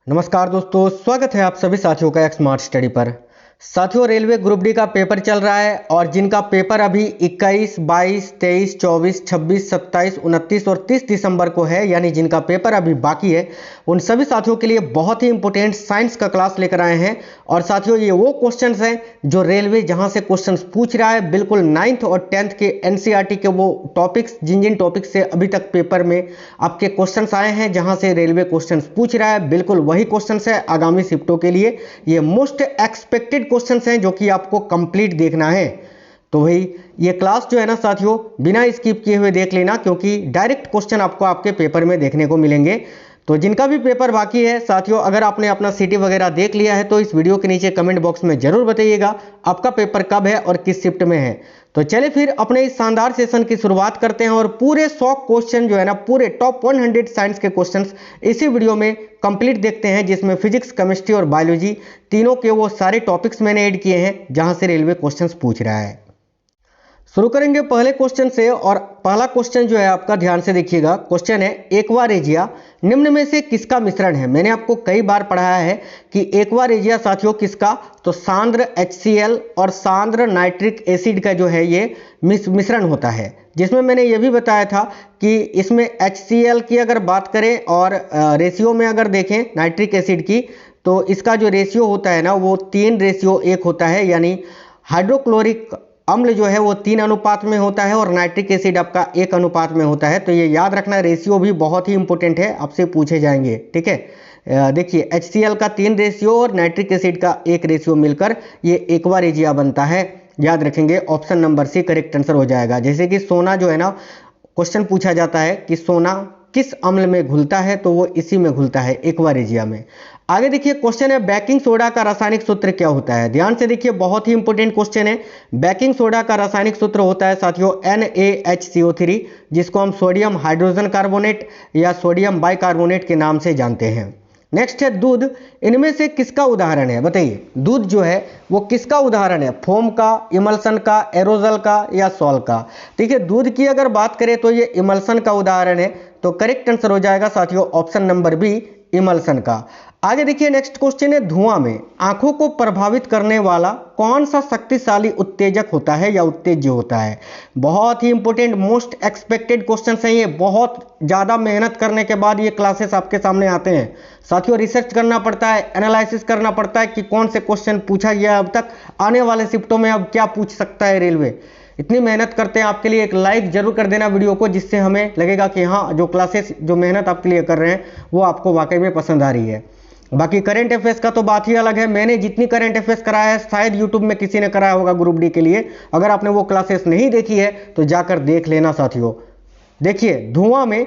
नमस्कार दोस्तों, स्वागत है आप सभी साथियों का एक स्मार्ट स्टडी पर। साथियों, रेलवे ग्रुप डी का पेपर चल रहा है और जिनका पेपर अभी 21, 22, 23, 24, 26, 27, 29 और 30 दिसंबर को है, यानी जिनका पेपर अभी बाकी है, उन सभी साथियों के लिए बहुत ही इंपॉर्टेंट साइंस का क्लास लेकर आए हैं। और साथियों, ये वो क्वेश्चंस हैं जो रेलवे जहां से क्वेश्चंस पूछ रहा है, बिल्कुल 9th और 10th के एनसीईआरटी के वो टॉपिक्स, जिन जिन टॉपिक्स से अभी तक पेपर में आपके क्वेश्चंस आए हैं, जहां से रेलवे क्वेश्चंस पूछ रहा है, बिल्कुल वही क्वेश्चंस है आगामी शिफ्टों के लिए। ये मोस्ट एक्सपेक्टेड क्वेश्चंस हैं जो कि आपको कंप्लीट देखना है। तो भाई ये क्लास जो है ना साथियों, बिना स्किप किए हुए देख लेना, क्योंकि डायरेक्ट क्वेश्चन आपको आपके पेपर में देखने को मिलेंगे। तो जिनका भी पेपर बाकी है साथियों, अगर आपने अपना सिटी वगैरह देख लिया है तो इस वीडियो के नीचे कमेंट बॉक्स में जरूर बताइएगा आपका पेपर कब है और किस शिफ्ट में है। तो चलिए फिर अपने इस शानदार सेशन की शुरुआत करते हैं और पूरे 100 क्वेश्चन जो है ना, पूरे टॉप 100 साइंस के क्वेश्चंस इसी वीडियो में कंप्लीट देखते हैं, जिसमें फिजिक्स, केमिस्ट्री और बायोलॉजी तीनों के वो सारे टॉपिक्स मैंने ऐड किए हैं जहां से रेलवे क्वेश्चंस पूछ रहा है। शुरू करेंगे पहले क्वेश्चन से और पहला क्वेश्चन जो है आपका ध्यान से देखिएगा। क्वेश्चन है, एक्वा रेजिया निम्न में से किसका मिश्रण है। मैंने आपको कई बार पढ़ाया है कि एक्वा रेजिया साथियों किसका, तो सांद्र HCl और सांद्र नाइट्रिक एसिड का जो है ये मिश्रण होता है, जिसमें मैंने ये भी बताया था कि इसमें HCl की अगर बात करें और रेशियो में अगर देखें नाइट्रिक एसिड की, तो इसका जो रेशियो होता है ना वो 3:1 होता है, यानी हाइड्रोक्लोरिक अम्ल जो है वो 3 अनुपात में होता है और नाइट्रिक एसिड आपका 1 अनुपात में होता है। तो ये याद रखना, रेशियो भी बहुत ही इंपॉर्टेंट है, आपसे पूछे जाएंगे। ठीक है, देखिए HCl का 3 रेशियो और नाइट्रिक एसिड का 1 रेशियो मिलकर ये एक्वा रेजिया बनता है। याद रखेंगे, option number C correct answer हो जाएगा। जैसे कि सोना जो है ना, क्वेश्चन पूछा जाता है कि सोना किस अम्ल में घुलता है, तो वो इसी में घुलता है, एक्वा रेजिया में। आगे देखिए क्वेश्चन है, बेकिंग सोडा का रासायनिक सूत्र क्या होता है। ध्यान से देखिए, बहुत ही इंपॉर्टेंट क्वेश्चन है। बेकिंग सोडा का रासायनिक सूत्र होता है साथियों NaHCO3, जिसको हम सोडियम हाइड्रोजन कार्बोनेट या सोडियम बाइकार्बोनेट के नाम से जानते हैं। नेक्स्ट है दूध, इनमें से किसका उदाहरण है, बताइए। दूध जो है वो किसका उदाहरण है, फोम का, इमल्सन का, एरोजल का या सॉल का। ठीक है, दूध की अगर बात करें तो ये इमल्सन का उदाहरण है, तो करेक्ट आंसर हो जाएगा साथियों ऑप्शन नंबर बी, इमल्सन का। आगे देखिए नेक्स्ट क्वेश्चन है, धुआं में आंखों को प्रभावित करने वाला कौन सा शक्तिशाली उत्तेजक होता है या उत्तेज्य होता है। बहुत ही इंपॉर्टेंट, मोस्ट एक्सपेक्टेड क्वेश्चन है ये। बहुत ज़्यादा मेहनत करने के बाद ये क्लासेस आपके सामने आते हैं साथियों। रिसर्च करना पड़ता है, एनालिसिस करना पड़ता है कि कौन से क्वेश्चन पूछा गया अब तक, आने वाले शिफ्टों में अब क्या पूछ सकता है रेलवे। इतनी मेहनत करते हैं आपके लिए, एक लाइक जरूर कर देना वीडियो को, जिससे हमें लगेगा कि हाँ, जो क्लासेस, जो मेहनत आपके लिए कर रहे हैं वो आपको वाकई में पसंद आ रही है। बाकी करंट अफेयर्स का तो बात ही अलग है। मैंने जितनी करंट अफेयर्स कराया है, शायद यूट्यूब में किसी ने कराया होगा ग्रुप डी के लिए। अगर आपने वो क्लासेस नहीं देखी है तो जाकर देख लेना साथियों। देखिए, धुआं में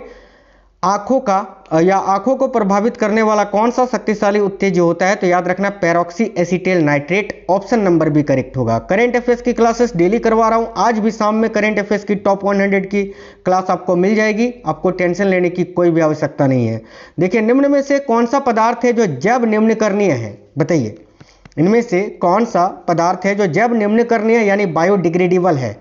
आंखों का या आंखों को प्रभावित करने वाला कौन सा शक्तिशाली उत्तेजक होता है, तो याद रखना peroxy acetyl nitrate, option number B correct होगा। करंट अफेयर्स की क्लासेस डेली करवा रहा हूं, आज भी शाम में करंट अफेयर्स की टॉप 100 की क्लास आपको मिल जाएगी, आपको टेंशन लेने की कोई भी आवश्यकता नहीं है। देखिए, निम्न में से कौन सा पदार्थ है जो जैव निम्नकरणीय है, बताइए। इनमें से कौन सा पदार्थ है जो जैव निम्नकरणीय यानी बायोडिग्रेडेबल है।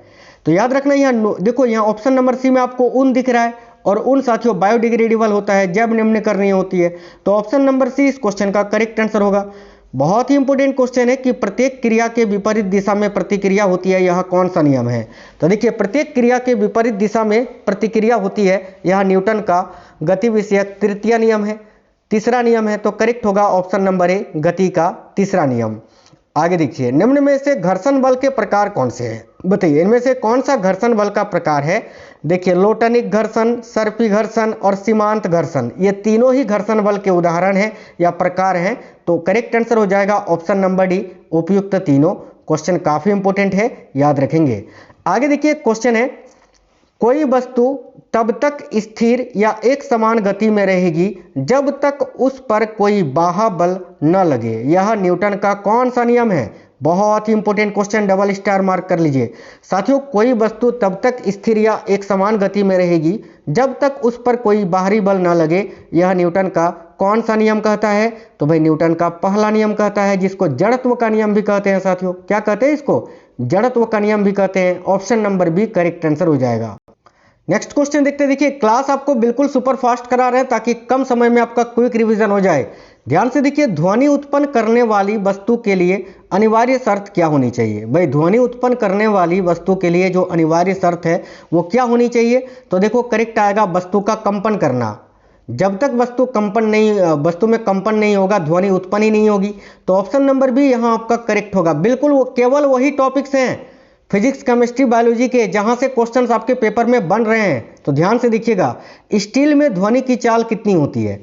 तो याद रखना, यहाँ देखो, यहाँ ऑप्शन नंबर सी में आपको ऊन दिख रहा है और उन साथियों बायोडिग्रेडेबल होता है, जैव निम्नकरणीय होती है। तो ऑप्शन नंबर सी इस क्वेश्चन का करेक्ट आंसर होगा। बहुत ही इंपॉर्टेंट क्वेश्चन है कि प्रत्येक क्रिया के विपरीत दिशा में प्रतिक्रिया होती है, यह कौन सा नियम है। तो देखिए, प्रत्येक क्रिया के विपरीत दिशा में प्रतिक्रिया होती है, यह न्यूटन का गति विषयक तृतीय नियम है, तीसरा नियम है। तो करेक्ट होगा ऑप्शन नंबर ए, गति का तीसरा नियम। आगे देखिए, निम्न में से घर्षण बल के प्रकार कौन से हैं, बताइए। इनमें से कौन सा घर्षण बल का प्रकार है। देखिए, लोटनिक घर्षण, सर्पी घर्षण और सीमांत घर्षण, ये तीनों ही घर्षण बल के उदाहरण हैं या प्रकार हैं। तो करेक्ट आंसर हो जाएगा ऑप्शन नंबर डी, उपयुक्त तीनों। क्वेश्चन काफी इंपॉर्टेंट है, याद रखेंगे। आगे देखिए क्वेश्चन है, कोई वस्तु तब तक स्थिर या एक समान गति में रहेगी जब तक उस पर कोई बाह्य बल न लगे, यह न्यूटन का कौन सा नियम है। बहुत ही important question, double star mark कर लीजिए साथियों। कोई वस्तु तब तक स्थिर या एक समान गति में रहेगी जब तक उस पर कोई बाहरी बल न लगे, यह न्यूटन का कौन सा नियम कहता है। तो भाई न्यूटन का पहला नियम कहता है, जिसको जड़त्व का नियम भी कहते हैं साथियों। क्या कहते हैं इसको, जड़त्व का नियम भी कहते हैं। Option number B correct answer हो जाएगा। नेक्स्ट क्वेश्चन देखते हैं। देखिए क्लास आपको बिल्कुल सुपर फास्ट करा रहे हैं ताकि कम समय में आपका क्विक रिवीजन हो जाए। ध्यान से देखिए, ध्वनि उत्पन्न करने वाली वस्तु के लिए अनिवार्य शर्त क्या होनी चाहिए। भाई ध्वनि उत्पन्न करने वाली वस्तु के लिए जो अनिवार्य शर्त है वो क्या होनी चाहिए, तो देखो करेक्ट आएगा वस्तु का कंपन करना। जब तक वस्तु में कंपन नहीं होगा ध्वनि उत्पन्न ही नहीं होगी। तो ऑप्शन नंबर बी यहाँ आपका करेक्ट होगा। बिल्कुल वो केवल वही टॉपिक्स हैं फिजिक्स, केमिस्ट्री, बायोलॉजी के जहां से क्वेश्चंस आपके पेपर में बन रहे हैं। तो ध्यान से देखिएगा, स्टील में ध्वनि की चाल कितनी होती है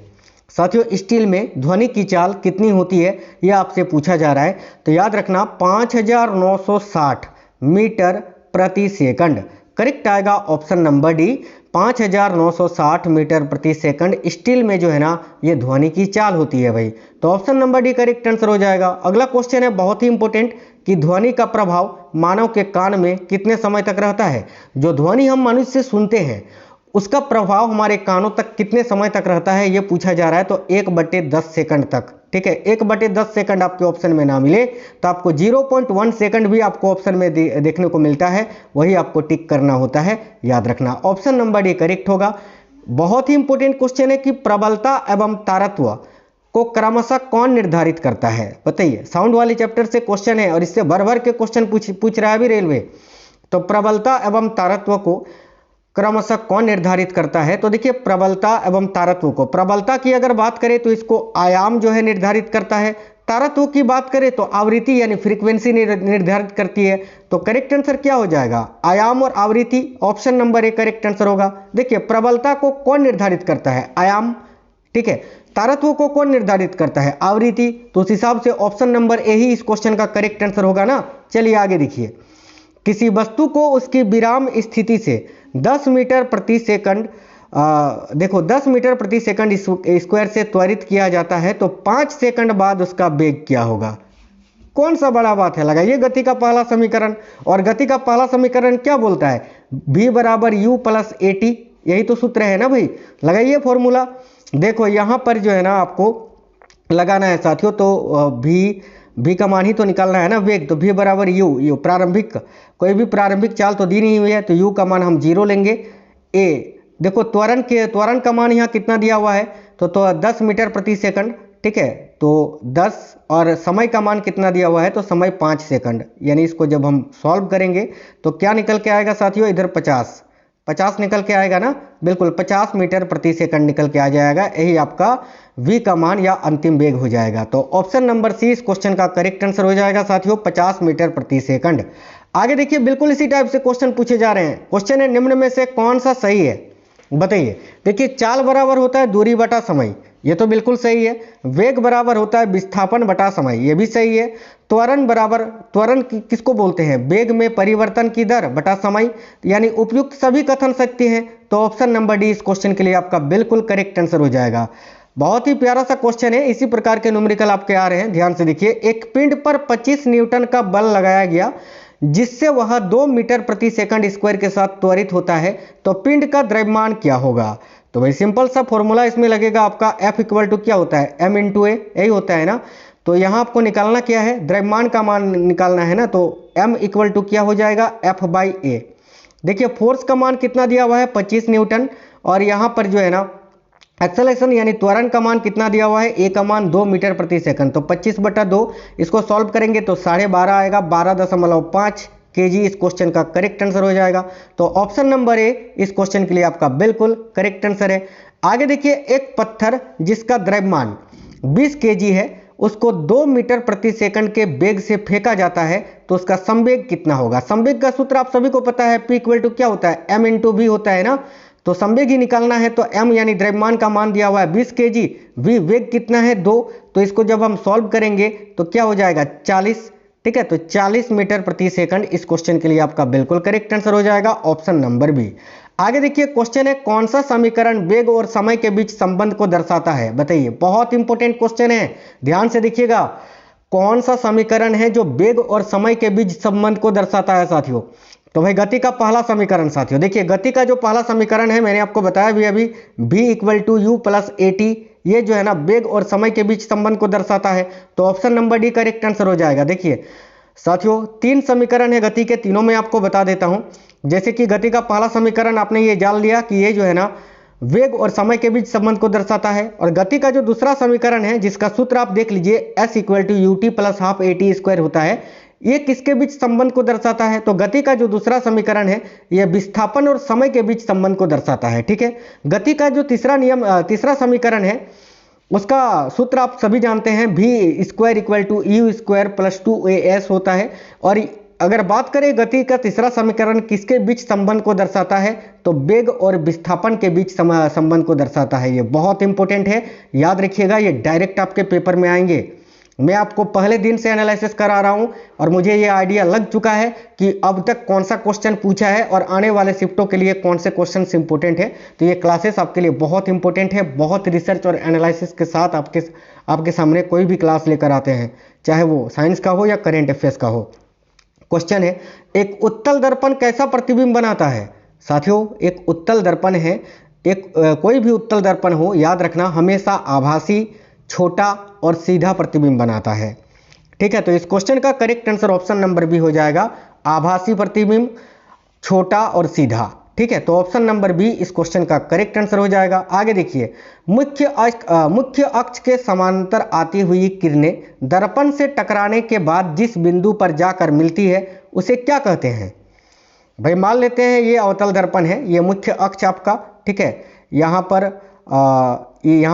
साथियों, स्टील में ध्वनि की चाल कितनी होती है यह आपसे पूछा जा रहा है। तो याद रखना 5960 मीटर प्रति सेकंड। करेक्ट आएगा ऑप्शन नंबर डी, 5960 मीटर प्रति सेकंड स्टील में जो है ना ये ध्वनि की चाल होती है भाई। तो option number D correct answer हो जाएगा। अगला क्वेश्चन है बहुत ही इंपॉर्टेंट कि ध्वनि का प्रभाव मानव के कान में कितने समय तक रहता है। जो ध्वनि हम मनुष्य से सुनते हैं उसका प्रभाव हमारे कानों तक कितने समय तक रहता है ये पूछा जा रहा है। तो 1/10 सेकंड तक। ठीक है, 1/10 सेकंड आपके ऑप्शन में ना मिले तो आपको 0.1 सेकंड भी आपको ऑप्शन में देखने को मिलता है, वही आपको टिक करना होता है। याद रखना ऑप्शन नंबर डी करेक्ट होगा। बहुत ही इंपॉर्टेंट क्वेश्चन है कि प्रबलता एवं तारत्व को क्रमशः कौन निर्धारित करता है, बताइए। साउंड वाले चैप्टर से क्वेश्चन है और इससे भर भर के क्वेश्चन पूछ रहा है अभी रेलवे। तो प्रबलता एवं तारत्व को क्रमशः कौन निर्धारित करता है, तो देखिए प्रबलता एवं तारत्व को, प्रबलता की अगर बात करें तो इसको आयाम जो है निर्धारित करता है। तारत्व की बात करें तो आवृत्ति यानी फ्रीक्वेंसी निर्धारित करती है। तो करेक्ट आंसर क्या हो जाएगा, आयाम और आवृत्ति। Option number A correct answer होगा। देखिए प्रबलता को कौन निर्धारित करता है, आयाम। ठीक है, तारत्व को कौन निर्धारित करता है, आवृत्ति। तो उस हिसाब से ऑप्शन नंबर ए ही इस क्वेश्चन का करेक्ट आंसर होगा ना। चलिए आगे देखिए, किसी वस्तु को उसकी विराम स्थिति से 10 मीटर प्रति सेकंड देखो 10 मीटर प्रति सेकंड स्क्वायर से त्वरित किया जाता है तो 5 सेकंड बाद उसका वेग क्या होगा। कौन सा बड़ा बात है, लगाइए गति का पहला समीकरण। और गति का पहला समीकरण क्या बोलता है, v बराबर u प्लस ए टी, यही तो सूत्र है ना भाई। लगाइए फॉर्मूला। देखो यहाँ पर जो है ना आपको लगाना है साथियों, तो v का मान ही तो निकालना है ना, वेग। तो v बराबर u प्रारंभिक, कोई भी प्रारंभिक चाल तो दी नहीं हुई है तो u का मान हम 0 लेंगे। a देखो त्वरण का मान यहाँ कितना दिया हुआ है, तो 10 मीटर प्रति सेकंड। ठीक है, तो 10 और समय का मान कितना दिया हुआ है, तो समय 5 सेकंड। यानी इसको जब हम सॉल्व करेंगे तो क्या निकल के आएगा साथियों, इधर 50 निकल के आएगा ना, बिल्कुल 50 मीटर प्रति सेकंड निकल के आ जाएगा। यही आपका v का मान या अंतिम वेग हो जाएगा। तो ऑप्शन नंबर सी इस क्वेश्चन का करेक्ट आंसर हो जाएगा साथियों, 50 मीटर प्रति सेकंड। आगे देखिए, बिल्कुल इसी टाइप से क्वेश्चन पूछे जा रहे हैं। क्वेश्चन है निम्न में से कौन सा सही है, बताइए। देखिए चाल बराबर होता है दूरी बटा समय, ये तो बिल्कुल सही है। वेग बराबर होता है विस्थापन बटा समय, ये भी सही है। त्वरण किसको बोलते हैं, वेग में परिवर्तन की दर बटा समय, यानी उपयुक्त सभी कथन सत्य हैं। तो ऑप्शन नंबर डी इस क्वेश्चन के लिए आपका बिल्कुल करेक्ट आंसर हो जाएगा। बहुत ही प्यारा सा क्वेश्चन है, इसी प्रकार के न्यूमेरिकल आपके आ रहे हैं। ध्यान से देखिए, एक पिंड पर 25 न्यूटन का बल लगाया गया जिससे वह 2 मीटर प्रति सेकंड स्क्वायर के साथ त्वरित होता है, तो पिंड का द्रव्यमान क्या होगा। तो भाई सिंपल सा फॉर्मूला इसमें लगेगा आपका, F इक्वल टू क्या होता है, m इंटू ए, यही होता है ना। तो यहाँ आपको निकालना क्या है, द्रव्यमान का मान निकालना है ना। तो m इक्वल टू क्या हो जाएगा, F बाई ए। देखिए फोर्स का मान कितना दिया हुआ है, 25 न्यूटन। और यहाँ पर जो है ना एक्सेलरेशन यानी त्वरण का मान कितना दिया हुआ है, ए का मान 2 मीटर प्रति सेकंड। तो 25/2 इसको सॉल्व करेंगे तो 12.5 आएगा, 12.5 kg इस क्वेश्चन का करेक्ट आंसर हो जाएगा। तो ऑप्शन नंबर ए इस क्वेश्चन के लिए आपका बिल्कुल करेक्ट आंसर है। आगे देखिए, एक पत्थर जिसका द्रव्यमान 20 kg है उसको 2 मीटर प्रति सेकंड के वेग से फेंका जाता है तो उसका संवेग कितना होगा। संवेग का सूत्र आप सभी को पता है, P इक्वल टू क्या होता है, m इंटू v होता है ना। तो संवेग ही निकालना है, तो m यानी द्रव्यमान का मान दिया हुआ है 20 kg, v वेग कितना है 2। तो इसको जब हम सॉल्व करेंगे तो क्या हो जाएगा 40। ठीक है, तो 40 मीटर प्रति सेकंड इस क्वेश्चन के लिए आपका बिल्कुल करेक्ट आंसर हो जाएगा, ऑप्शन नंबर बी। आगे देखिए, क्वेश्चन है कौन सा समीकरण वेग और समय के बीच संबंध को दर्शाता है, बताइए। बहुत इंपॉर्टेंट क्वेश्चन है, ध्यान से देखिएगा। कौन सा समीकरण है जो वेग और समय के बीच संबंध को दर्शाता है साथियों। तो भाई गति का पहला समीकरण साथियों, देखिए गति का जो पहला समीकरण है मैंने आपको बताया भी अभी, v equal to u plus a t, ये जो है ना वेग और समय के बीच संबंध को दर्शाता है। तो option number D correct answer हो जाएगा। देखिए साथियों 3 समीकरण है गति के, तीनों में आपको बता देता हूं। जैसे कि गति का पहला समीकरण आपने ये जान लिया कि ये जो है ना वेग और समय के बीच संबंध को दर्शाता है। और गति का जो दूसरा समीकरण है जिसका सूत्र आप देख लीजिए, S = UT + ½ AT² होता है, ये किसके बीच संबंध को दर्शाता है? तो गति का जो दूसरा समीकरण है ये विस्थापन और समय के बीच संबंध को दर्शाता है। ठीक है, गति का जो तीसरा समीकरण है उसका सूत्र आप सभी जानते हैं, V² = U² + 2AS होता है। और अगर बात करें गति का तीसरा समीकरण किसके बीच संबंध को दर्शाता है, तो वेग और विस्थापन के बीच संबंध को दर्शाता है। ये बहुत इंपॉर्टेंट है, याद रखिएगा, ये डायरेक्ट आपके पेपर में आएंगे। मैं आपको पहले दिन से एनालिसिस करा रहा हूं और मुझे ये आइडिया लग चुका है कि अब तक कौन सा क्वेश्चन पूछा है और आने वाले शिफ्टों के लिए कौन से क्वेश्चन इंपॉर्टेंट है। तो ये क्लासेस आपके लिए बहुत इंपॉर्टेंट है, बहुत रिसर्च और एनालिसिस के साथ आपके सामने कोई भी क्लास लेकर आते हैं, चाहे वो साइंस का हो या करेंट अफेयर्स का हो। क्वेश्चन है, एक उत्तल दर्पण कैसा प्रतिबिंब बनाता है? साथियों एक उत्तल दर्पण है, कोई भी उत्तल दर्पण हो, याद रखना हमेशा आभासी, छोटा और सीधा प्रतिबिंब बनाता है। ठीक है, तो इस क्वेश्चन का correct answer option number B हो जाएगा, आभासी प्रतिबिंब, छोटा और सीधा। ठीक है, तो ऑप्शन नंबर बी इस क्वेश्चन का करेक्ट आंसर हो जाएगा। आगे देखिए, मुख्य अक्ष के समांतर आती हुई किरणें दर्पण से टकराने के बाद जिस बिंदु पर जाकर मिलती है उसे क्या कहते हैं? भाई मान लेते हैं ये अवतल दर्पण है, ये मुख्य अक्ष आपका, ठीक है, यहाँ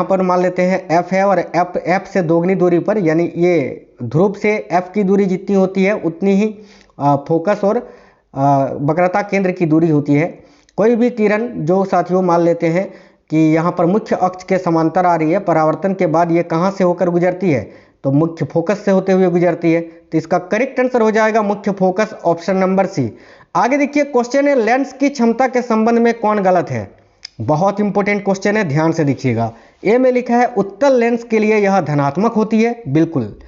पर मान लेते हैं F है और F से दोगुनी दूरी पर, यानी ये ध्रुव से F की दूरी जितनी होती है उतनी ही फोकस और वक्रता केंद्र की दूरी होती है। कोई भी किरण जो साथियों मान लेते हैं कि यहाँ पर मुख्य अक्ष के समांतर आ रही है, परावर्तन के बाद ये कहाँ से होकर गुजरती है? तो मुख्य फोकस से होते हुए गुजरती है। तो इसका करेक्ट आंसर हो जाएगा मुख्य फोकस, ऑप्शन नंबर सी। आगे देखिए, क्वेश्चन है लेंस की क्षमता के संबंध में कौन गलत है? बहुत इंपॉर्टेंट क्वेश्चन है, ध्यान से देखिएगा। ए में लिखा है उत्तल लेंस के लिए यह धनात्मक होती है, बिल्कुल।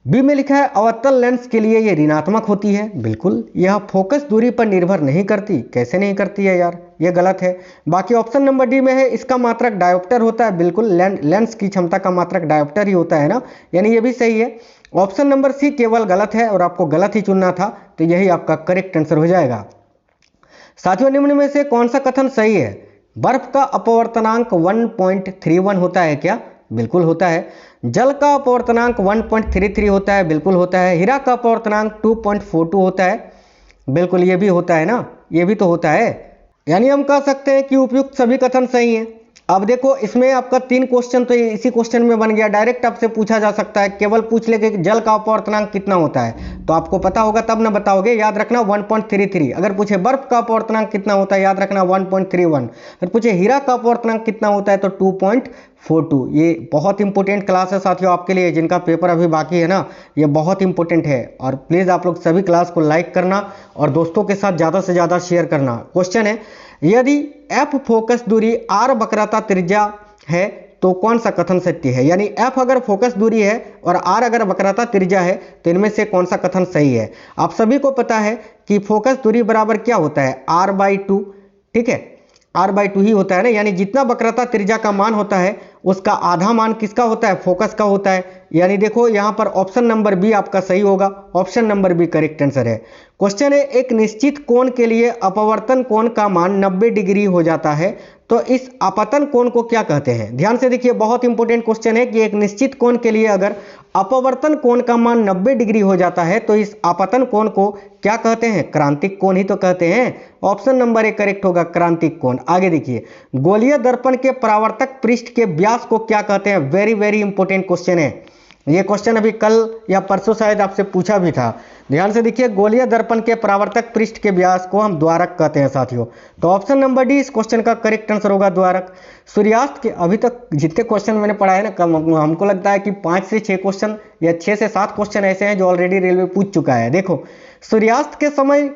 बी में लिखा है अवतल लेंस के लिए यह ऋणात्मक होती है, बिल्कुल। यह फोकस दूरी पर निर्भर नहीं करती, कैसे नहीं करती है यार, यह गलत है। बाकी ऑप्शन नंबर डी में है इसका मात्रक डायोप्टर होता है, बिल्कुल। लेंस की क्षमता का मात्रक डायोप्टर ही होता है ना, यानी ये भी सही है। ऑप्शन नंबर सी केवल गलत है और आपको गलत ही चुनना था, तो यही आपका करेक्ट आंसर हो जाएगा। साथियों निम्न में से कौन सा कथन सही है? बर्फ का अपवर्तनांक 1.31 होता है क्या? बिल्कुल होता है। जल का अपवर्तनांक 1.33 होता है, बिल्कुल होता है। हीरा का अपवर्तनांक 2.42 होता है, बिल्कुल ये भी होता है ना, ये भी तो होता है। यानी हम कह सकते हैं कि उपयुक्त सभी कथन सही हैं। अब देखो इसमें आपका 3 क्वेश्चन तो इसी क्वेश्चन में बन गया, डायरेक्ट आपसे पूछा जा सकता है, केवल पूछ ले कि जल का अपवर्तनांक कितना होता है, तो आपको पता होगा तब ना बताओगे, याद रखना 1.33। अगर पूछे बर्फ का अपवर्तनांक कितना होता है, याद रखना 1.31। अगर पूछे हीरा का अपवर्तनांक कितना होता है तो 2.42। ये बहुत इंपॉर्टेंट क्लास है साथियों आपके लिए, जिनका पेपर अभी बाकी है ना, ये बहुत इंपॉर्टेंट है। और प्लीज़ आप लोग सभी क्लास को लाइक करना और दोस्तों के साथ ज़्यादा से ज़्यादा शेयर करना। क्वेश्चन है, यदि F फोकस दूरी R वक्रता त्रिज्या है तो कौन सा कथन सत्य है? यानी F अगर फोकस दूरी है और R अगर वक्रता त्रिज्या है तो इनमें से कौन सा कथन सही है? आप सभी को पता है कि फोकस दूरी बराबर क्या होता है? R/2, ठीक है, R/2 ही होता है ना, यानी जितना वक्रता त्रिज्या का मान होता है उसका आधा मान किसका होता है? फोकस का होता है। यानी देखो यहाँ पर ऑप्शन नंबर बी आपका सही होगा, option number B correct answer है। क्वेश्चन है, एक निश्चित कोण के लिए अपवर्तन कोण का मान 90 डिग्री हो जाता है तो इस आपतन कोण को क्या कहते हैं? ध्यान से देखिए, बहुत इंपॉर्टेंट क्वेश्चन है कि एक निश्चित कोण के लिए अगर अपवर्तन कोण का मान 90 डिग्री हो जाता है तो इस आपतन कोण को क्या कहते हैं? क्रांतिक कोण ही तो कहते हैं। ऑप्शन नंबर ए करेक्ट होगा, क्रांतिक कोण। आगे देखिए, गोलीय दर्पण के परावर्तक पृष्ठ के व्यास को क्या कहते हैं? वेरी वेरी इंपॉर्टेंट क्वेश्चन है ये। क्वेश्चन अभी कल या परसों शायद आपसे पूछा भी था। ध्यान से देखिए, गोलीय दर्पण के परावर्तक पृष्ठ के व्यास को हम द्वारक कहते हैं साथियों। तो ऑप्शन नंबर डी इस क्वेश्चन का करेक्ट आंसर होगा, द्वारक। सूर्यास्त के अभी तक जितने क्वेश्चन मैंने पढ़ाए ना, हमको लगता है कि 5 से 6 क्वेश्चन या 6 से 7 क्वेश्चन ऐसे हैं जो ऑलरेडी रेलवे पूछ चुका है। देखो, सूर्यास्त के समय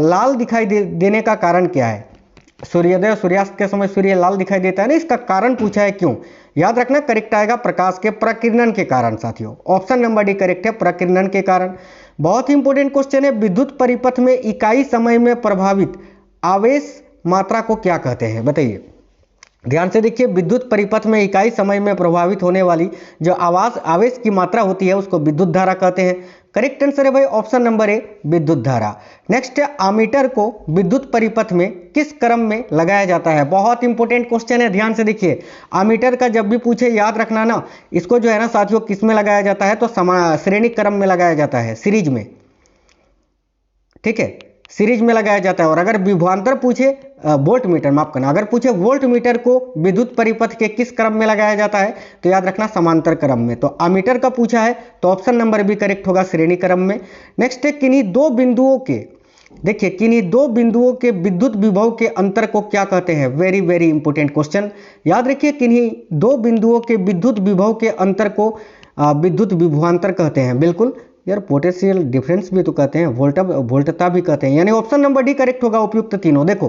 लाल दिखाई देने का कारण क्या है? सूर्योदय और सूर्यास्त के समय सूर्य लाल दिखाई देता है ना, इसका कारण पूछा है, क्यों? याद रखना करेक्ट आएगा प्रकाश के प्रकिरणन के कारण साथियों। ऑप्शन नंबर डी करेक्ट है, प्रकिरणन के कारण। बहुत ही इंपॉर्टेंट क्वेश्चन है, विद्युत परिपथ में इकाई समय में प्रभावित आवेश मात्रा को क्या कहते हैं? बताइए। ध्यान से देखिए, विद्युत परिपथ में इकाई समय में प्रभावित होने वाली जो आवेश की मात्रा होती है उसको विद्युत धारा कहते हैं। करेक्ट आंसर है भाई ऑप्शन नंबर ए, विद्युत धारा। नेक्स्ट है, आमीटर को विद्युत परिपथ में किस क्रम में लगाया जाता है? बहुत इंपॉर्टेंट क्वेश्चन है, ध्यान से देखिए। आमीटर का जब भी पूछे याद रखना ना, इसको जो है ना साथियों किस में लगाया जाता है? तो श्रेणी क्रम में लगाया जाता है, सीरीज में, ठीक है, सीरीज में लगाया जाता है। और अगर विभवांतर पूछे, वोल्ट मीटर, माफ करना, अगर पूछे वोल्ट मीटर को विद्युत परिपथ के किस क्रम में लगाया जाता है तो याद रखना समांतर क्रम में। तो आमीटर का पूछा है तो ऑप्शन नंबर बी करेक्ट होगा, श्रेणी क्रम में। नेक्स्ट है, किन्हीं दो बिंदुओं के, देखिए किन्हीं दो बिंदुओं के विद्युत विभव के अंतर को क्या कहते हैं? वेरी वेरी इंपॉर्टेंट क्वेश्चन, याद रखिए, किन्हीं दो बिंदुओं के विद्युत विभव के अंतर को विद्युत विभवांतर कहते हैं। बिल्कुल यार, पोटेंशियल डिफरेंस भी तो कहते हैं, वोल्टता भी कहते हैं, यानी ऑप्शन नंबर डी करेक्ट होगा, उपयुक्त तीनों। देखो,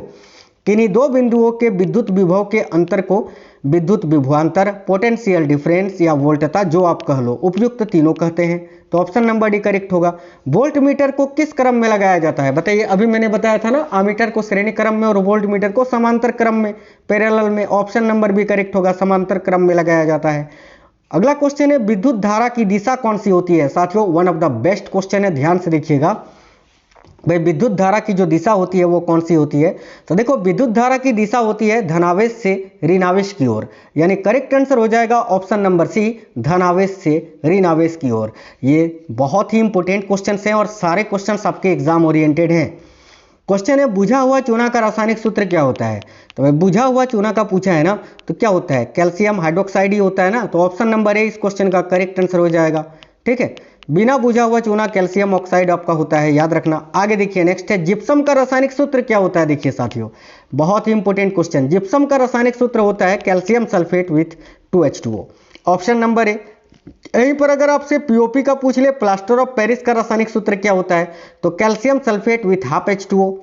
किन्हीं दो बिंदुओं के विद्युत विभव के अंतर को विद्युत विभवांतर, पोटेंशियल डिफरेंस या वोल्टता, जो आप कह लो, उपयुक्त तीनों कहते हैं। तो ऑप्शन नंबर डी करेक्ट होगा। वोल्ट मीटर को किस क्रम में लगाया जाता है? बताइए, अभी मैंने बताया था ना, आमीटर को श्रेणी क्रम में और वोल्ट मीटर को समांतर क्रम में, पैरेलल में। ऑप्शन नंबर बी करेक्ट होगा, समांतर क्रम में लगाया जाता है। अगला क्वेश्चन है, विद्युत धारा की दिशा कौन सी होती है? साथियों one of the best question है, ध्यान से देखिएगा भाई, विद्युत धारा की जो दिशा होती है वो कौन सी होती है? तो देखो, विद्युत धारा की दिशा होती है धनावेश से ऋणावेश की ओर, यानी करेक्ट आंसर हो जाएगा ऑप्शन नंबर सी, धनावेश से ऋणावेश की ओर। ये बहुत ही इंपॉर्टेंट क्वेश्चन हैं और सारे क्वेश्चन आपके एग्जाम ओरिएंटेड हैं। क्वेश्चन है, बुझा हुआ चूना का रासायनिक सूत्र क्या होता है? तो भाई बुझा हुआ चूना का पूछा है ना, तो क्या होता है? कैल्शियम हाइड्रोक्साइड ही होता है ना। तो ऑप्शन नंबर ए इस क्वेश्चन का करेक्ट आंसर हो जाएगा, ठीक है। बिना बुझा हुआ चूना कैल्शियम ऑक्साइड आपका होता है, याद रखना। आगे देखिए, नेक्स्ट है, जिप्सम का रासायनिक सूत्र क्या होता है? देखिए साथियों, बहुत ही इंपॉर्टेंट क्वेश्चन, जिप्सम का रासायनिक सूत्र होता है calcium sulphate with 2H2O, option number A. यहीं पर अगर आपसे पीओपी का पूछ ले, प्लास्टर ऑफ पेरिस का रासायनिक सूत्र क्या होता है? तो calcium sulphate with half H2O।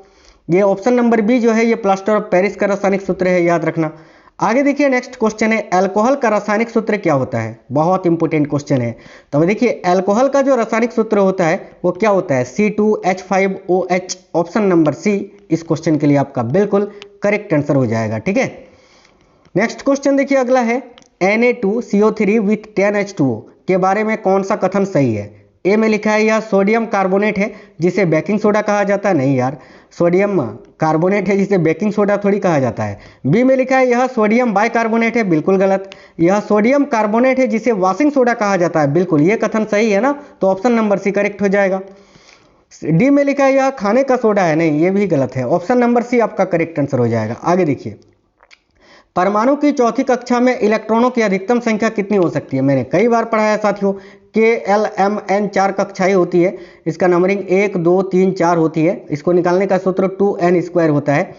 ये ऑप्शन नंबर बी जो है ये प्लास्टर ऑफ पेरिस का रासायनिक सूत्र है, याद रखना। आगे देखिए, नेक्स्ट क्वेश्चन है, अल्कोहल का रासायनिक सूत्र क्या होता है? बहुत इंपॉर्टेंट क्वेश्चन है। तो देखिए, अल्कोहल का जो रासायनिक सूत्र होता है वो क्या होता है? C2H5OH, ऑप्शन नंबर सी इस क्वेश्चन के लिए आपका बिल्कुल करेक्ट आंसर हो जाएगा, ठीक है। नेक्स्ट क्वेश्चन देखिए, अगला है, Na2CO3 विथ 10H2O के बारे में कौन सा कथन सही है? ए में लिखा है यह सोडियम कार्बोनेट है जिसे बेकिंग सोडा कहा जाता है। नहीं यार, सोडियम कार्बोनेट है जिसे बेकिंग सोडा थोड़ी कहा जाता है। बी में लिखा है यह सोडियम बाइकार्बोनेट है, बिल्कुल गलत। यह सोडियम कार्बोनेट है जिसे वॉशिंग सोडा कहा जाता है, बिल्कुल ये कथन सही है ना। तो ऑप्शन नंबर सी करेक्ट हो जाएगा। डी में लिखा है यह खाने का सोडा है, नहीं ये भी गलत है। ऑप्शन नंबर सी आपका करेक्ट आंसर हो जाएगा। आगे देखिए, परमाणु की चौथी कक्षा में इलेक्ट्रॉनों की अधिकतम संख्या कितनी हो सकती है? मैंने कई बार पढ़ाया साथियों, KLMN 4 कक्षाएं होती है, इसका नंबरिंग 1 2 3 4 होती है। इसको निकालने का सूत्र 2n² होता है।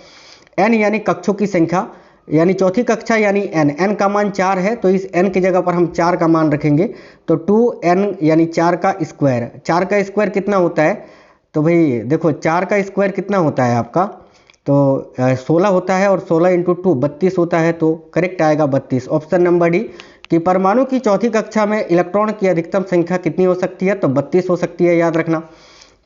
n यानी कक्षों की संख्या, यानी चौथी कक्षा यानी n का मान 4 है, तो इस n की जगह पर हम 4 का मान रखेंगे। तो 2n यानी 4 का स्क्वायर, 4 का स्क्वायर कितना होता है? तो भाई देखो, 4 का स्क्वायर कितना होता है आपका? तो 16 होता है, और 16 × 2 32 होता है। तो करेक्ट आएगा 32, ऑप्शन नंबर डी, कि परमाणु की चौथी कक्षा में इलेक्ट्रॉन की अधिकतम संख्या कितनी हो सकती है? तो 32 हो सकती है, याद रखना।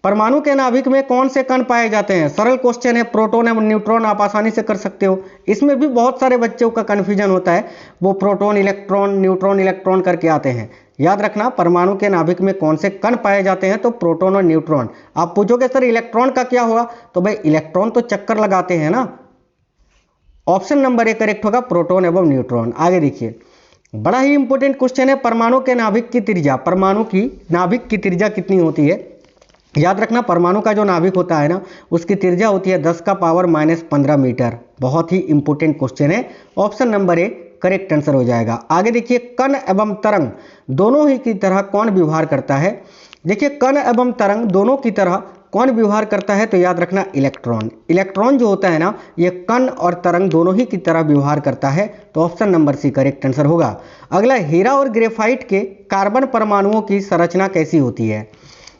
परमाणु के नाभिक में कौन से कण पाए जाते हैं? सरल क्वेश्चन है, प्रोटॉन एवं न्यूट्रॉन, आप आसानी से कर सकते हो। इसमें भी बहुत सारे बच्चों का कन्फ्यूजन होता है, वो प्रोटॉन इलेक्ट्रॉन न्यूट्रॉन इलेक्ट्रॉन करके आते हैं। याद रखना, परमाणु के नाभिक में कौन से कण पाए जाते हैं? तो प्रोटॉन और न्यूट्रॉन। आप पूछोगे सर इलेक्ट्रॉन का क्या हुआ? तो भाई इलेक्ट्रॉन तो चक्कर लगाते हैं ना। ऑप्शन नंबर ए करेक्ट होगा, प्रोटॉन एवं न्यूट्रॉन। आगे देखिए, बड़ा ही इंपॉर्टेंट क्वेश्चन है, परमाणु के नाभिक की त्रिज्या, परमाणु की नाभिक की त्रिज्या कितनी होती है? याद रखना, परमाणु का जो नाभिक होता है ना, उसकी त्रिज्या होती है 10⁻⁻15 मीटर। बहुत ही इंपॉर्टेंट क्वेश्चन है, option number A correct answer हो जाएगा। आगे देखिए, कण एवं तरंग दोनों ही की तरह कौन व्यवहार करता है? देखिए, कण एवं तरंग दोनों की तरह कौन व्यवहार करता है? तो याद रखना, इलेक्ट्रॉन। इलेक्ट्रॉन जो होता है ना, ये कण और तरंग दोनों ही की तरह व्यवहार करता है। तो option number C correct answer होगा। अगला, हीरा और ग्रेफाइट के कार्बन परमाणुओं की संरचना कैसी होती है?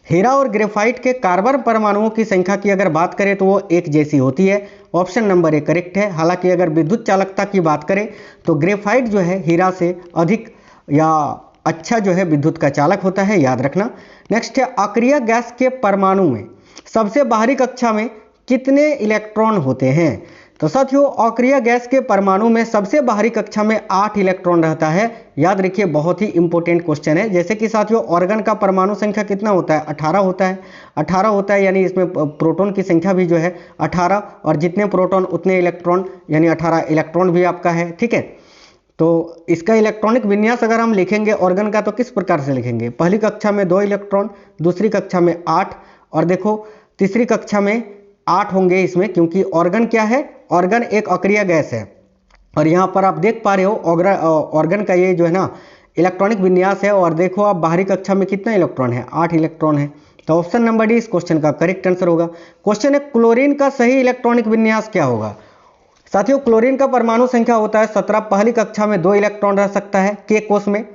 हीरा और ग्रेफाइट के कार्बन परमाणुओं की संख्या की अगर बात करें तो वो एक जैसी होती है। ऑप्शन नंबर ए करेक्ट है। हालांकि अगर विद्युत चालकता की बात करें तो ग्रेफाइट जो है हीरा से अधिक या अच्छा जो है विद्युत का चालक होता है, याद रखना। नेक्स्ट है, अक्रिय गैस के परमाणु में सबसे बाहरी कक्षा में कितने इलेक्ट्रॉन होते हैं? तो साथियों अक्रिय गैस के परमाणु में सबसे बाहरी कक्षा में 8 इलेक्ट्रॉन रहता है। याद रखिए, बहुत ही इंपॉर्टेंट क्वेश्चन है। जैसे कि साथियों ऑर्गन का परमाणु संख्या कितना होता है? 18 होता है। 18 होता है, यानी इसमें प्रोटॉन की संख्या भी जो है 18, और जितने प्रोटॉन उतने इलेक्ट्रॉन, यानी 18 इलेक्ट्रॉन भी आपका है। ठीक है, तो इसका इलेक्ट्रॉनिक विन्यास अगर हम लिखेंगे ऑर्गन का तो किस प्रकार से लिखेंगे? पहली कक्षा में 2 इलेक्ट्रॉन, दूसरी कक्षा में 8, और देखो तीसरी कक्षा में 8 होंगे इसमें, क्योंकि ऑर्गन क्या है? ऑर्गन एक अक्रिय गैस है। और यहाँ पर आप देख पा रहे हो ऑर्गन का ये जो है ना इलेक्ट्रॉनिक विन्यास है। और देखो आप बाहरी कक्षा में कितना इलेक्ट्रॉन है? 8 इलेक्ट्रॉन है। तो ऑप्शन नंबर डी इस क्वेश्चन का करेक्ट आंसर होगा। क्वेश्चन है क्लोरीन का सही इलेक्ट्रॉनिक विन्यास क्या होगा? साथियों क्लोरीन का परमाणु संख्या होता है 17। पहली कक्षा में 2 इलेक्ट्रॉन रह सकता है के कोष में।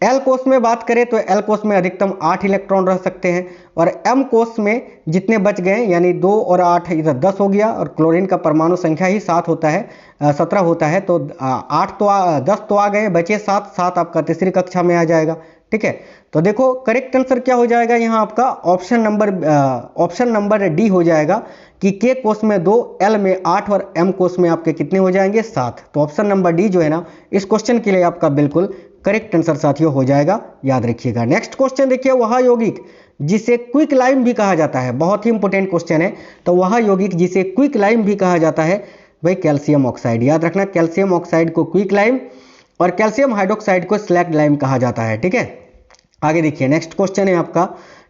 एल कोष में बात करें तो एल कोष में अधिकतम 8 इलेक्ट्रॉन रह सकते हैं, और एम कोष में जितने बच गए, यानी 2 और 8 इधर 10 हो गया, और क्लोरीन का परमाणु संख्या ही 7 होता है, 17 होता है। तो 10 तो आ गए, बचे 7 आपका तीसरी कक्षा में आ जाएगा। ठीक है, तो देखो करेक्ट आंसर क्या हो जाएगा यहाँ आपका? ऑप्शन नंबर डी हो जाएगा कि के कोष में 2, एल में 8 और एम कोष में आपके कितने हो जाएंगे? 7। तो ऑप्शन नंबर डी जो है ना इस क्वेश्चन के लिए आपका बिल्कुल करेक्ट आंसर साथियों हो जाएगा, याद रखिएगा। नेक्स्ट क्वेश्चन देखिए, वह यौगिक जिसे क्विक लाइम भी कहा जाता है, बहुत ही इंपॉर्टेंट क्वेश्चन है। तो वह यौगिक जिसे क्विक लाइम भी कहा जाता है भाई कैल्शियम ऑक्साइड। याद रखना, कैल्शियम ऑक्साइड को क्विक लाइम और कैल्शियम हाइड्रोक्साइड को स्लैक्ड लाइम कहा जाता है। ठीक है, आगे देखिए नेक्स्ट क्वेश्चन है आपका,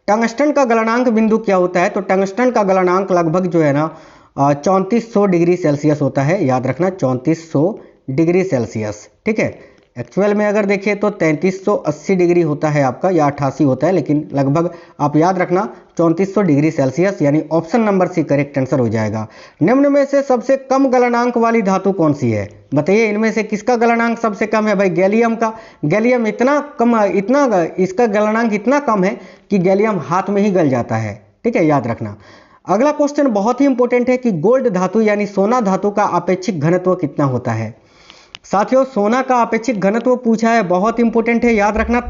टंगस्टन का गलनांक बिंदु क्या होता है? तो टंगस्टन का गलनांक लगभग जो है ना 3400 डिग्री सेल्सियस होता है। याद रखना 3400 डिग्री सेल्सियस। ठीक है, एक्चुअल में अगर देखिए तो 3380 डिग्री होता है आपका, या 88 होता है, लेकिन लगभग आप याद रखना 3400 डिग्री सेल्सियस, यानी option number C correct answer हो जाएगा। निम्न में से सबसे कम गलनांक वाली धातु कौन सी है? बताइए, इनमें से किसका गलनांक सबसे कम है? भाई गैलियम का। गैलियम इसका गलनांक इतना कम है कि गैलियम हाथ में ही गल जाता है। ठीक है, याद रखना। अगला क्वेश्चन बहुत ही इंपॉर्टेंट है कि गोल्ड धातु यानी सोना धातु का अपेक्षिक घनत्व कितना होता है? साथियों सोना का अपेक्षिक घनत्व पूछा है, बहुत इंपॉर्टेंट है, याद रखना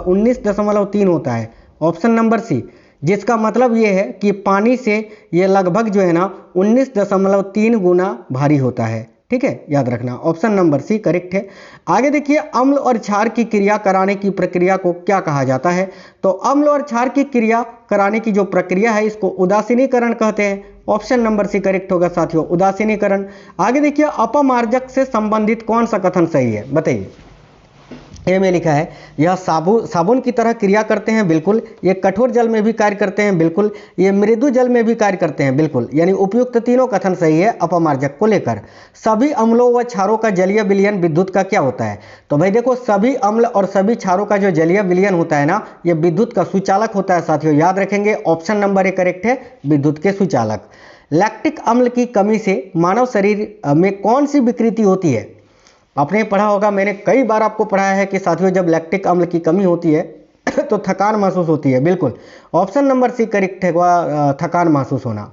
19.3 होता है। ऑप्शन नंबर सी, जिसका मतलब ये है कि पानी से ये लगभग जो है ना 19.3 गुना भारी होता है। ठीक है, याद रखना ऑप्शन नंबर सी करेक्ट है। आगे देखिए, अम्ल और क्षार की क्रिया कराने की प्रक्रिया को क्या कहा जाता है? तो अम्ल और क्षार की क्रिया कराने की जो प्रक्रिया है इसको उदासीनीकरण कहते हैं। ऑप्शन नंबर सी करेक्ट होगा साथियों, उदासीनीकरण। आगे देखिए, अपमार्जक से संबंधित कौन सा कथन सही है? बताइए। ए में लिखा है यह साबुन की तरह क्रिया करते हैं, बिल्कुल। ये कठोर जल में भी कार्य करते हैं, बिल्कुल। ये मृदु जल में भी कार्य करते हैं, बिल्कुल। यानी उपयुक्त तीनों कथन सही है अपमार्जक को लेकर। सभी अम्लों व क्षारों का जलीय विलयन विद्युत का क्या होता है? तो भाई देखो, सभी अम्ल और सभी क्षारों का जो जलीय विलयन होता है ना, ये विद्युत का सुचालक होता है साथियों, याद रखेंगे। ऑप्शन नंबर ए करेक्ट है, विद्युत के सुचालक। लैक्टिक अम्ल की कमी से मानव शरीर में कौन सी विकृति होती है? आपने पढ़ा होगा, मैंने कई बार आपको पढ़ाया है कि साथियों जब लैक्टिक अम्ल की कमी होती है तो थकान महसूस होती है, बिल्कुल। ऑप्शन नंबर सी करेक्ट है, थकान महसूस होना।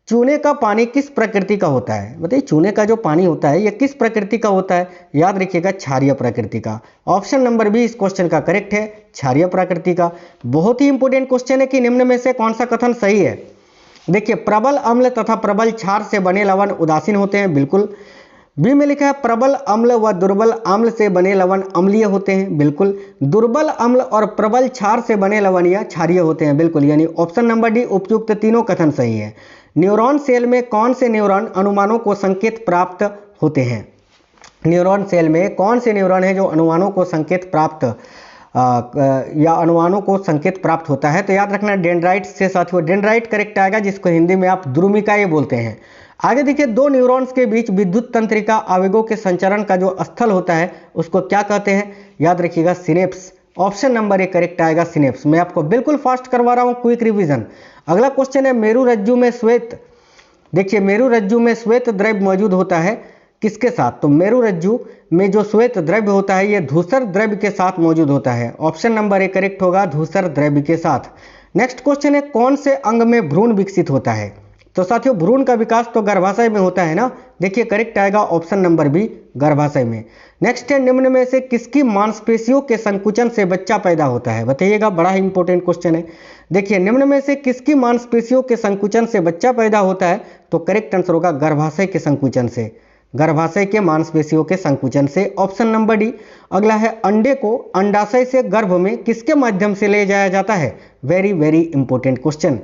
चूने का पानी किस प्रकृति का होता है? बताइए, चूने का जो पानी होता है ये किस प्रकृति का होता है? याद रखिएगा, क्षारीय प्रकृति का। ऑप्शन नंबर बी इस क्वेश्चन का करेक्ट है, क्षारीय प्रकृति का। बहुत ही इंपॉर्टेंट क्वेश्चन है कि निम्न में से कौन सा कथन सही है? देखिए, प्रबल अम्ल तथा प्रबल क्षार से बने लवण उदासीन होते हैं, बिल्कुल। बी में लिखा है प्रबल अम्ल व दुर्बल अम्ल से बने लवण अम्लीय होते हैं, बिल्कुल। दुर्बल अम्ल और प्रबल क्षार से बने लवणीय क्षारीय होते हैं, बिल्कुल। यानी ऑप्शन नंबर डी उपयुक्त तीनों कथन सही है। न्यूरॉन सेल में कौन से न्यूरॉन अनुमानों को संकेत प्राप्त होते हैं? न्यूरॉन सेल में कौन से न्यूरॉन है जो अनुमानों को संकेत प्राप्त या अनुमानों को संकेत प्राप्त होता है? तो याद रखना डेंड्राइट से साथियों, डेंड्राइट करेक्ट आएगा, जिसको हिंदी में आप द्रुमिकाएं बोलते हैं। आगे देखिए, दो न्यूरॉन्स के बीच विद्युत तंत्रिका आवेगों के संचरण का जो स्थल होता है उसको क्या कहते हैं? याद रखिएगा, synapse. Option number A correct आएगा, सिनेप्स। मैं आपको बिल्कुल फास्ट करवा रहा हूं, क्विक रिवीजन। अगला क्वेश्चन है, मेरुरज्जु में श्वेत, देखिए मेरुरज्जु में श्वेत द्रव्य मौजूद होता है किसके साथ? तो मेरुरज्जु में जो श्वेत द्रव्य होता है ये धूसर द्रव्य के साथ मौजूद होता है। ऑप्शन नंबर ए करेक्ट होगा, धूसर द्रव्य के साथ। नेक्स्ट क्वेश्चन है, कौन से अंग में भ्रूण विकसित होता है? तो साथियों भ्रूण का विकास तो गर्भाशय में होता है ना, देखिए करेक्ट आएगा ऑप्शन नंबर बी, गर्भाशय में। नेक्स्ट है, निम्न में से किसकी मांसपेशियों के संकुचन से बच्चा पैदा होता है, बताइएगा, बड़ा ही इंपॉर्टेंट क्वेश्चन है। देखिए निम्न में से किसकी मांसपेशियों के संकुचन से बच्चा पैदा होता है, तो करेक्ट आंसर होगा गर्भाशय के संकुचन से, गर्भाशय के मांसपेशियों के संकुचन से, ऑप्शन नंबर डी। अगला है, अंडे को अंडाशय से गर्भ में किसके माध्यम से ले जाया जाता है, वेरी वेरी इंपॉर्टेंट क्वेश्चन।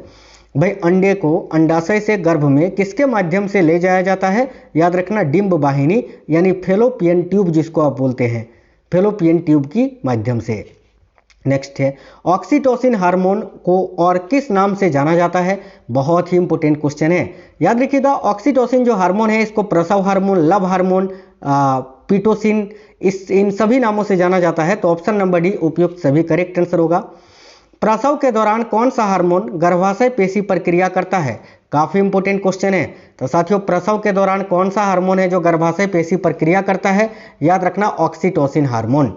भाई अंडे को अंडाशय से गर्भ में किसके माध्यम से ले जाया जाता है, याद रखना डिंब वाहिनी यानी फेलोपियन ट्यूब जिसको आप बोलते हैं, फेलोपियन ट्यूब की माध्यम से। नेक्स्ट है, ऑक्सीटोसिन हार्मोन को और किस नाम से जाना जाता है, बहुत ही इंपॉर्टेंट क्वेश्चन है, याद रखिएगा। ऑक्सीटोसिन जो हार्मोन है इसको प्रसव हार्मोन, लव हार्मोन, पीटोसिन, इन सभी नामों से जाना जाता है, तो ऑप्शन नंबर डी उपयुक्त सभी करेक्ट आंसर होगा। प्रसव के दौरान कौन सा हार्मोन गर्भाशय पेशी पर क्रिया करता है, काफी इंपॉर्टेंट क्वेश्चन है। तो साथियों प्रसव के दौरान कौन सा हार्मोन है जो गर्भाशय पेशी पर क्रिया करता है, याद रखना ऑक्सीटोसिन हार्मोन।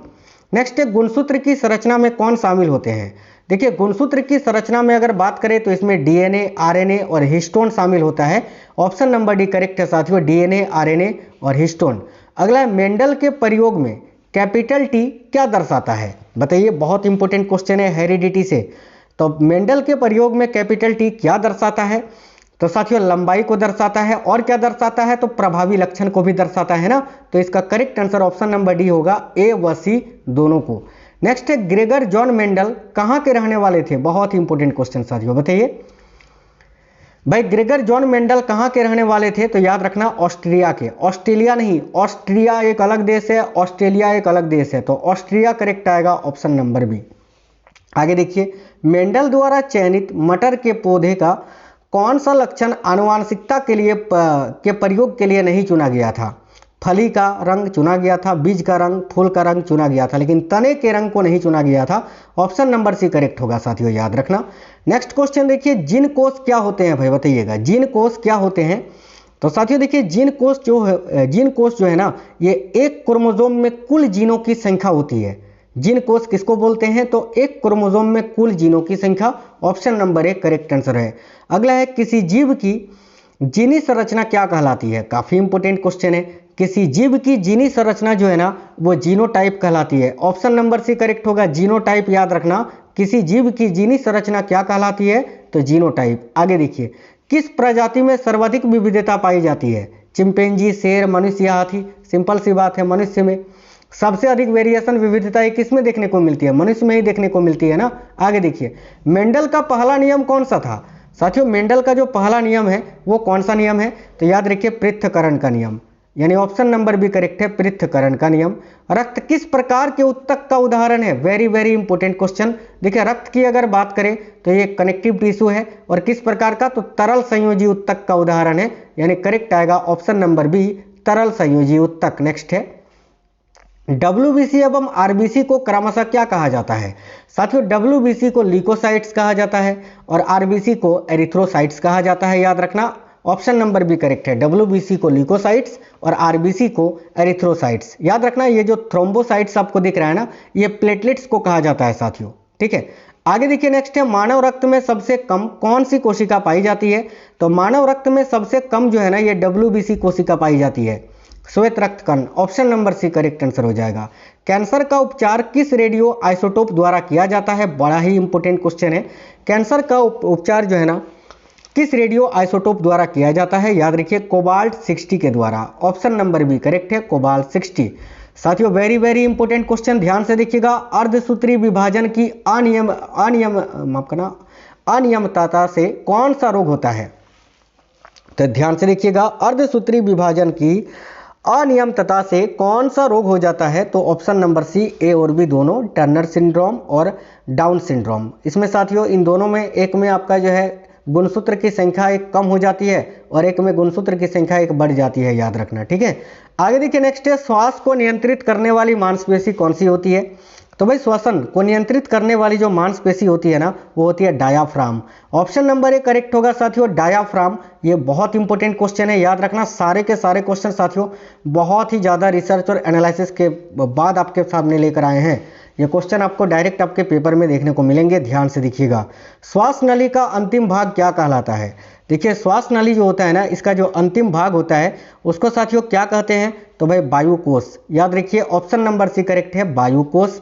नेक्स्ट है, गुणसूत्र की संरचना में कौन शामिल होते हैं, देखिए गुणसूत्र की संरचना में अगर बात करें तो इसमें डीएनए, आरएनए और हिस्टोन शामिल होता है, ऑप्शन नंबर डी करेक्ट है साथियों, डीएनए, आरएनए और हिस्टोन। अगला है, मेंडल के प्रयोग में कैपिटल टी क्या दर्शाता है, बताइए, बहुत इंपॉर्टेंट क्वेश्चन है हेरिडिटी से। तो मेंडल के प्रयोग में कैपिटल टी क्या दर्शाता है, तो साथियों लंबाई को दर्शाता है, और क्या दर्शाता है, तो प्रभावी लक्षण को भी दर्शाता है ना, तो इसका correct answer option number D होगा, ए व सी दोनों को। नेक्स्ट है, ग्रेगर जॉन मेंडल कहाँ के रहने वाले थे, बहुत ही इंपॉर्टेंट क्वेश्चन साथियों, बताइए भाई ग्रेगर जॉन मेंडल कहाँ के रहने वाले थे, तो याद रखना ऑस्ट्रिया के, ऑस्ट्रेलिया नहीं, ऑस्ट्रिया एक अलग देश है, ऑस्ट्रेलिया एक अलग देश है, तो ऑस्ट्रिया करेक्ट आएगा ऑप्शन नंबर बी। आगे देखिए, मेंडल द्वारा चयनित मटर के पौधे का कौन सा लक्षण आनुवांशिकता के लिए के प्रयोग के लिए नहीं चुना गया था, फली का रंग चुना गया था, बीज का रंग, फूल का रंग चुना गया था, लेकिन तने के रंग को नहीं चुना गया था, ऑप्शन नंबर सी करेक्ट होगा साथियों, याद रखना। नेक्स्ट क्वेश्चन देखिए, जीन कोष क्या होते हैं भाई, बताइएगा जीन कोष क्या होते हैं। तो साथियों देखिए जीन कोष जो है ना, ये एक क्रोमोसोम में कुल जीनों की संख्या होती है। जीन कोष किसको बोलते हैं, तो एक क्रोमोसोम में कुल जीनों की संख्या, ऑप्शन नंबर एक करेक्ट आंसर है। अगला है, किसी जीव की जीनी संरचना क्या कहलाती है, काफी इंपॉर्टेंट क्वेश्चन है। किसी जीव की जीनी संरचना जो है ना वो जीनोटाइप कहलाती है, ऑप्शन नंबर सी करेक्ट होगा, जीनोटाइप, याद रखना किसी जीव की जीनी संरचना क्या कहलाती है, तो जीनोटाइप। आगे देखिए, किस प्रजाति में सर्वाधिक विविधता पाई जाती है, चिंपैंजी, शेर, मनुष्य या हाथी, सिंपल सी बात है, मनुष्य में सबसे अधिक वेरिएशन, विविधता किस में देखने को मिलती है, मनुष्य में ही देखने को मिलती है ना। आगे देखिए, मेंडल का पहला नियम कौन सा था, साथियों मेंडल का जो पहला नियम है वो कौन सा नियम है, तो याद रखिए पृथक्करण का नियम, यानी ऑप्शन नंबर बी करेक्ट है, पृथक्करण का नियम। रक्त किस प्रकार के उत्तक का उदाहरण है, वेरी वेरी इंपॉर्टेंट क्वेश्चन। देखिए रक्त की अगर बात करें तो ये कनेक्टिव टिश्यू है, और किस प्रकार का, तो तरल संयोजी उत्तक का उदाहरण है, यानी करेक्ट आएगा ऑप्शन नंबर बी, तरल संयोजी उत्तक। नेक्स्ट है, WBC एवं RBC को क्रमशः क्या कहा जाता है, साथियों WBC को ल्यूकोसाइट्स कहा जाता है और RBC को एरिथ्रोसाइट्स कहा जाता है, याद रखना ऑप्शन नंबर बी करेक्ट है, WBC को ल्यूकोसाइट्स और RBC को एरिथ्रोसाइट्स। याद रखना ये जो थ्रोम्बोसाइट्स आपको दिख रहा है ना, ये प्लेटलेट्स को कहा जाता है साथियों, ठीक है। आगे देखिए, नेक्स्ट है, मानव रक्त में सबसे कम कौन सी कोशिका पाई जाती है, तो मानव रक्त में सबसे कम जो है ना ये WBC कोशिका पाई जाती है, श्वेत रक्त कण, option number C correct answer हो जाएगा। कैंसर का उपचार किस रेडियो आइसोटोप द्वारा किया जाता है, बड़ा ही इंपॉर्टेंट क्वेश्चन है। कैंसर का उपचार जो है ना किस रेडियो आइसोटोप द्वारा किया जाता है, याद रखिए कोबाल्ट 60 के द्वारा, ऑप्शन नंबर बी करेक्ट है, कोबाल्ट 60। साथियों वेरी वेरी इंपॉर्टेंट क्वेश्चन, ध्यान से देखिएगा, अर्धसूत्री विभाजन की अनियमितता से कौन सा रोग होता है, तो ध्यान से देखिएगा, अर्धसूत्री विभाजन की अनियमितता से कौन सा रोग हो जाता है, तो ऑप्शन नंबर सी, ए और बी दोनों, टर्नर सिंड्रोम और डाउन सिंड्रोम। इसमें साथियों इन दोनों में एक में आपका जो है गुणसूत्र की संख्या एक कम हो जाती है और एक में गुणसूत्र की संख्या एक बढ़ जाती है, याद रखना, ठीक है। आगे देखिए, नेक्स्ट है, श्वास को नियंत्रित करने वाली मांसपेशी कौन सी होती है, तो भाई श्वसन को नियंत्रित करने वाली जो मांसपेशी होती है ना वो होती है diaphragm, option number A correct होगा साथियों, डायाफ्राम। ये बहुत इंपॉर्टेंट क्वेश्चन है, याद रखना सारे के सारे क्वेश्चन साथियों बहुत ही ज़्यादा रिसर्च और एनालिसिस के बाद आपके सामने लेकर आए हैं, ये क्वेश्चन आपको डायरेक्ट आपके पेपर में देखने को मिलेंगे, ध्यान से देखिएगा। श्वास नली का अंतिम भाग क्या कहलाता है? देखिए श्वास नली जो होता है ना, इसका जो अंतिम भाग होता है उसको साथियों क्या कहते हैं? तो भाई वायुकोश। याद रखिए ऑप्शन नंबर सी करेक्ट है, वायुकोश।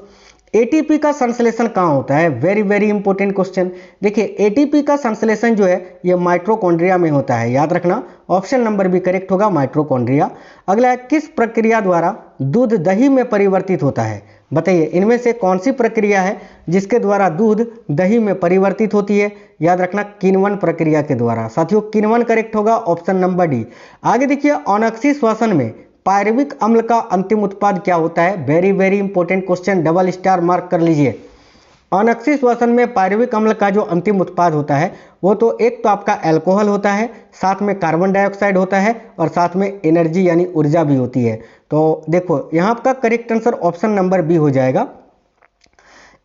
एटीपी का संश्लेषण कहाँ होता है? Very very important question. देखिए एटीपी का संश्लेषण जो है ये माइटोकॉन्ड्रिया में होता है, याद रखना ऑप्शन नंबर भी करेक्ट होगा, माइटोकॉन्ड्रिया। अगला है, किस प्रक्रिया द्वारा दूध दही में परिवर्तित होता है? बताइए इनमें से कौन सी प्रक्रिया है जिसके द्वारा दूध दही में परिवर्तित होती है? याद रखना किण्वन प्रक्रिया के द्वारा। साथियों किण्वन करेक्ट होगा, ऑप्शन नंबर डी। आगे देखिए, अनोक्सी श्वसन में पायरुविक अम्ल का अंतिम उत्पाद क्या होता है? Very very important question, double star mark कर लीजिए। अनोक्सी श्वसन में पायरुविक अम्ल का जो अंतिम उत्पाद होता है वो तो एक तो आपका अल्कोहल होता है, साथ में कार्बन डाइऑक्साइड होता है और साथ में एनर्जी यानी ऊर्जा भी होती है। तो देखो यहाँ आपका correct answer option number B हो जाएगा,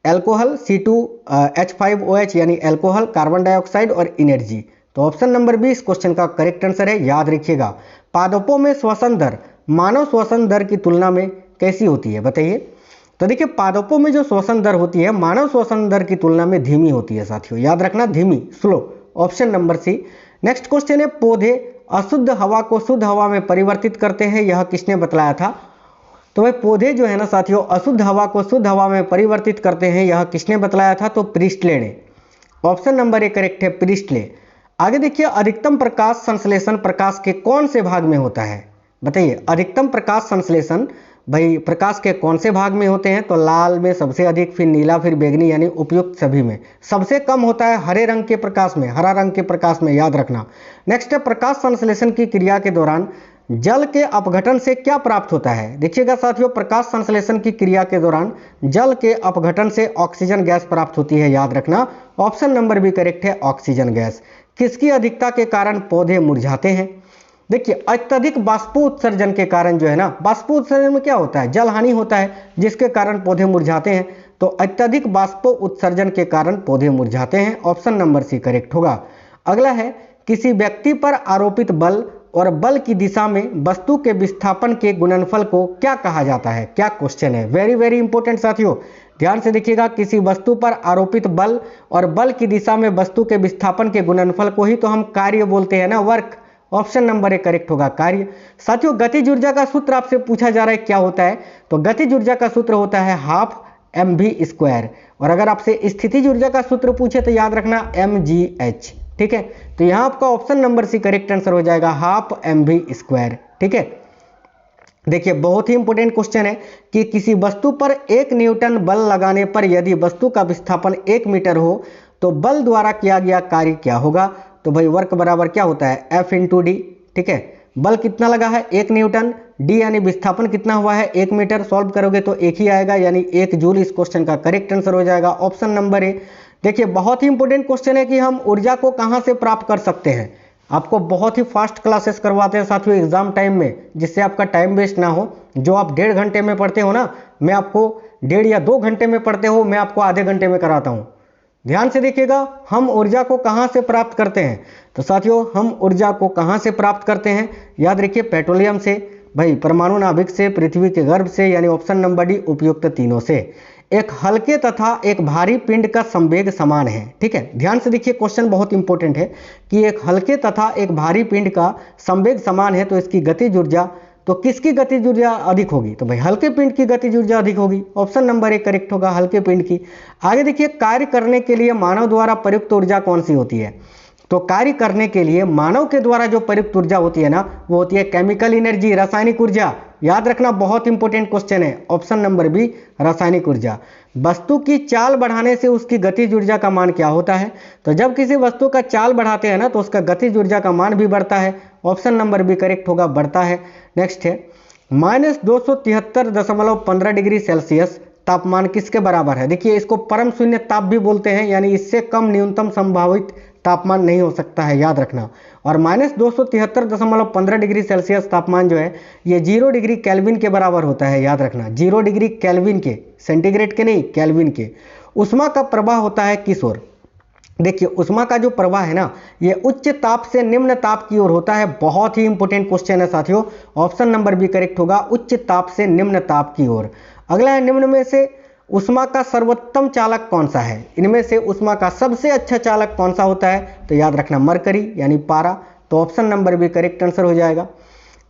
अल्कोहल C2H5OH यानी अल्कोहल, कार्बन डाइऑक्साइड और एनर्जी। तो ऑप्शन नंबर बी इस क्वेश्चन का करेक्ट आंसर है, याद रखिएगा। पादपों में श्वसन दर मानव श्वसन दर की तुलना में कैसी होती है? बताइए। तो देखिए पादपों में जो श्वसन दर होती है मानव श्वसन दर की तुलना में धीमी होती है साथियों, याद रखना धीमी, slow, option number C. Next question है, पौधे अशुद्ध हवा को शुद्ध हवा में परिवर्तित करते हैं, यह किसने बतलाया था? तो भाई पौधे जो है ना साथियों अशुद्ध हवा को शुद्ध हवा में परिवर्तित करते हैं, यह किसने बतलाया था? तो प्रिस्टले ने। ऑप्शन नंबर ए करेक्ट है, प्रिस्टले। आगे देखिए, अधिकतम प्रकाश संश्लेषण प्रकाश के कौन से भाग में होता है? बताइए अधिकतम प्रकाश संश्लेषण भाई प्रकाश के कौन से भाग में होते हैं? तो लाल में सबसे अधिक, फिर नीला, फिर बैंगनी यानी उपयुक्त सभी में। सबसे कम होता है हरे रंग के प्रकाश में, हरा रंग के प्रकाश में, याद रखना। नेक्स्ट है, प्रकाश संश्लेषण की क्रिया के दौरान जल के अपघटन से क्या प्राप्त होता है? देखिएगा साथियों, प्रकाश संश्लेषण की क्रिया के दौरान जल के अपघटन से ऑक्सीजन गैस प्राप्त होती है, याद रखना ऑप्शन नंबर भी करेक्ट है, ऑक्सीजन गैस। किसकी अधिकता के कारण पौधे मुरझाते हैं? देखिए अत्यधिक बाष्पोत्सर्जन के कारण जो है ना, बाष्पोत्सर्जन में क्या होता है? जल हानि होता है जिसके कारण पौधे मुरझाते हैं। तो अत्यधिक बाष्पोत्सर्जन के कारण पौधे मुरझाते हैं, ऑप्शन नंबर सी करेक्ट होगा। अगला है, किसी व्यक्ति पर आरोपित बल और बल की दिशा में वस्तु के विस्थापन के गुणनफल को क्या कहा जाता है? क्या क्वेश्चन है, वेरी वेरी इंपॉर्टेंट साथियों, ध्यान से देखिएगा। किसी वस्तु पर आरोपित बल और बल की दिशा में वस्तु के विस्थापन के गुणनफल को ही तो हम कार्य बोलते हैं ना, work. Option number A correct होगा, कार्य। साथियों गतिज ऊर्जा का सूत्र आपसे पूछा जा रहा है क्या होता है? तो गतिज ऊर्जा का सूत्र होता है हाफ mv²। और अगर आपसे स्थितिज ऊर्जा का सूत्र पूछे तो याद रखना mgh, ठीक है। तो यहाँ आपका option number C correct answer हो जाएगा, हाफ mv², ठीक है। देखिए बहुत ही इंपॉर्टेंट क्वेश्चन है कि किसी वस्तु पर 1 न्यूटन बल लगाने पर यदि वस्तु का विस्थापन 1 मीटर हो तो बल द्वारा किया गया कार्य क्या होगा? तो भाई वर्क बराबर क्या होता है? F × D, ठीक है। बल कितना लगा है? 1 न्यूटन, D यानी विस्थापन कितना हुआ है? 1 मीटर। सॉल्व करोगे तो एक ही आएगा यानी 1 जूल। इस क्वेश्चन का करेक्ट आंसर हो जाएगा ऑप्शन नंबर ए। देखिए बहुत ही इंपॉर्टेंट क्वेश्चन है कि हम ऊर्जा को कहाँ से प्राप्त कर सकते हैं। आपको बहुत ही फास्ट क्लासेस करवाते हैं साथियों एग्जाम टाइम में, जिससे आपका टाइम वेस्ट ना हो। जो आप 1.5 घंटे में पढ़ते हो ना, मैं आपको 1.5 या 2 घंटे में पढ़ते हो, मैं आपको आधे घंटे में कराता हूँ। ध्यान से देखिएगा, हम ऊर्जा को कहाँ से प्राप्त करते हैं? तो साथियों हम ऊर्जा को कहाँ से प्राप्त करते हैं? याद रखिए पेट्रोलियम से, भाई परमाणु नाभिक से, पृथ्वी के गर्भ से, यानी ऑप्शन नंबर डी उपयुक्त तीनों से। एक हल्के तथा एक भारी पिंड का संवेग समान है, ठीक है। ध्यान से देखिए क्वेश्चन बहुत इंपॉर्टेंट है कि एक हल्के तथा एक भारी पिंड का संवेग समान है तो इसकी गतिज ऊर्जा, तो किसकी गतिज ऊर्जा अधिक होगी? तो भाई हल्के पिंड की गतिज ऊर्जा अधिक होगी, ऑप्शन नंबर ए करेक्ट होगा, हल्के पिंड की। आगे देखिए, कार्य करने के लिए मानव द्वारा प्रयुक्त ऊर्जा कौन सी होती है? तो कार्य करने के लिए मानव के द्वारा जो प्रयुक्त ऊर्जा होती है ना, वो होती है केमिकल एनर्जी, रासायनिक ऊर्जा। याद रखना बहुत इंपॉर्टेंट क्वेश्चन है, ऑप्शन नंबर बी रासायनिक ऊर्जा। वस्तु की चाल बढ़ाने से उसकी गतिज ऊर्जा का मान क्या होता है? तो जब किसी वस्तु का चाल बढ़ाते हैं ना तो उसका गतिज ऊर्जा का मान भी बढ़ता है, ऑप्शन नंबर बी करेक्ट होगा, बढ़ता है। नेक्स्ट है, -273.15 डिग्री सेल्सियस तापमान किसके बराबर है? देखिए इसको परम शून्य ताप भी बोलते हैं, यानी इससे कम न्यूनतम संभावित तापमान नहीं हो सकता है, याद रखना। और -273.15 डिग्री सेल्सियस तापमान जो है ये 0 डिग्री केल्विन के बराबर होता है, याद रखना 0 डिग्री केल्विन के, सेंटीग्रेड के नहीं, केल्विन के। उष्मा का प्रवाह होता है किस ओर? देखिए उष्मा का जो प्रवाह है ना, ये उच्च ताप से निम्न ताप की ओर होता है। बहुत ही इंपॉर्टेंट क्वेश्चन है साथियों, ऑप्शन नंबर बी करेक्ट होगा, उच्च ताप से निम्न ताप की ओर। अगला है, निम्न में से ऊष्मा का सर्वोत्तम चालक कौन सा है? इनमें से ऊष्मा का सबसे अच्छा चालक कौन सा होता है? तो याद रखना मरकरी यानी पारा। तो option number B correct answer हो जाएगा।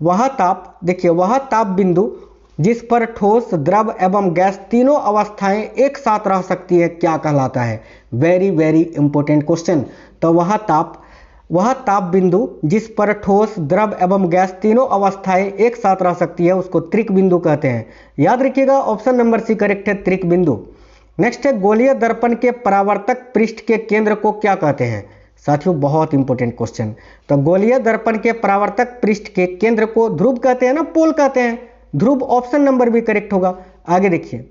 वह ताप, देखिए वह ताप बिंदु जिस पर ठोस, द्रव एवं गैस तीनों अवस्थाएं एक साथ रह सकती है क्या कहलाता है? Very very important question. तो वह ताप बिंदु जिस पर ठोस, द्रव एवं गैस तीनों अवस्थाएं एक साथ रह सकती है उसको त्रिक बिंदु कहते हैं। याद रखिएगा ऑप्शन नंबर सी करेक्ट है, त्रिक बिंदु। नेक्स्ट है गोलीय दर्पण के परावर्तक पृष्ठ के केंद्र को क्या कहते हैं? साथियों बहुत इंपॉर्टेंट क्वेश्चन। तो गोलीय दर्पण के परावर्तक पृष्ठ के केंद्र को ध्रुव कहते हैं ना, पोल कहते हैं। ध्रुव ऑप्शन नंबर भी करेक्ट होगा। आगे देखिए,